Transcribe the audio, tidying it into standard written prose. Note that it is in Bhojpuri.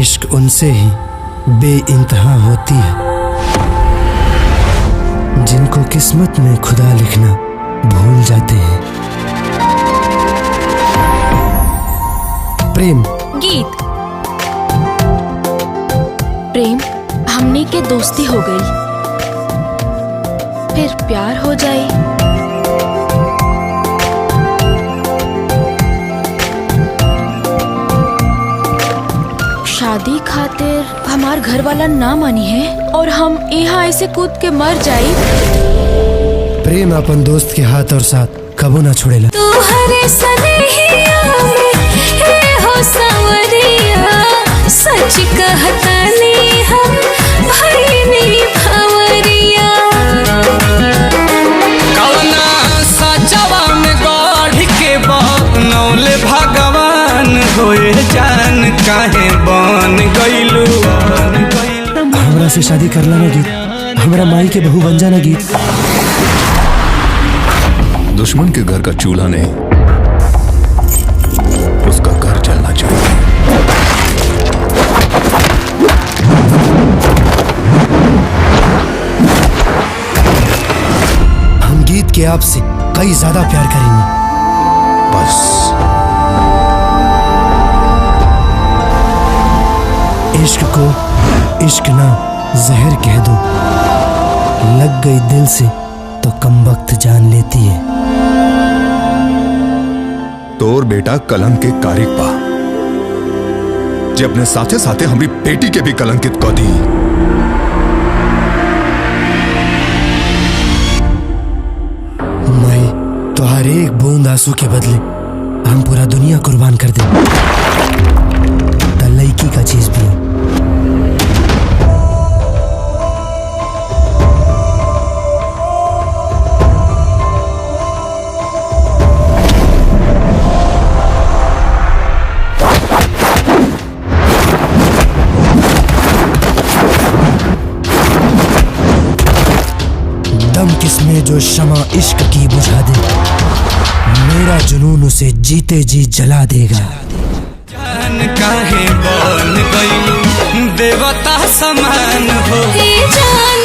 इश्क उनसे ही बेइंतहा होती है जिनको किस्मत में खुदा लिखना भूल जाते हैं। प्रेम गीत। प्रेम हमने के दोस्ती हो गई, फिर प्यार हो जाए। शादी खातिर हमार घर वाला ना मानी है और हम यहाँ ऐसे कूद के मर जाए। प्रेम अपन दोस्त के हाथ और साथ कबो ना छोड़ेला। तू हरे सनेहिया में हे हो सांवरिया, सच कहता नहीं हम भाई नहीं भंवरिया। कवना सचवा में गढ़ के बनौले भगवान होए जान काहे बन गइलू। हमरा से शादी करला ना गीत, हमरा माई के बहू बन जाना गीत। दुश्मन के घर का चूल्हा नहीं, उसका घर जलना चाहिए। हम गीत के आपसे कई ज्यादा प्यार करेंगे। बस इश्क को इश्क ना जहर कह दो, लग गई दिल से तो कम वक्त जान लेती है। तोर बेटा कलंक के कारिक बा, जे अपने साथे साथे हमारी बेटी के भी कलंकित कर दी। मैं तुहार एक बूंद आंसू के बदले हम पूरा दुनिया कुर्बान कर दे। लड़की का चीज भी हो। दम किसमें जो शमा इश्क की बुझा दे, मेरा जुनून उसे जीते जी जला देगा। जान काहे बन गइलू देवता समान हो, जान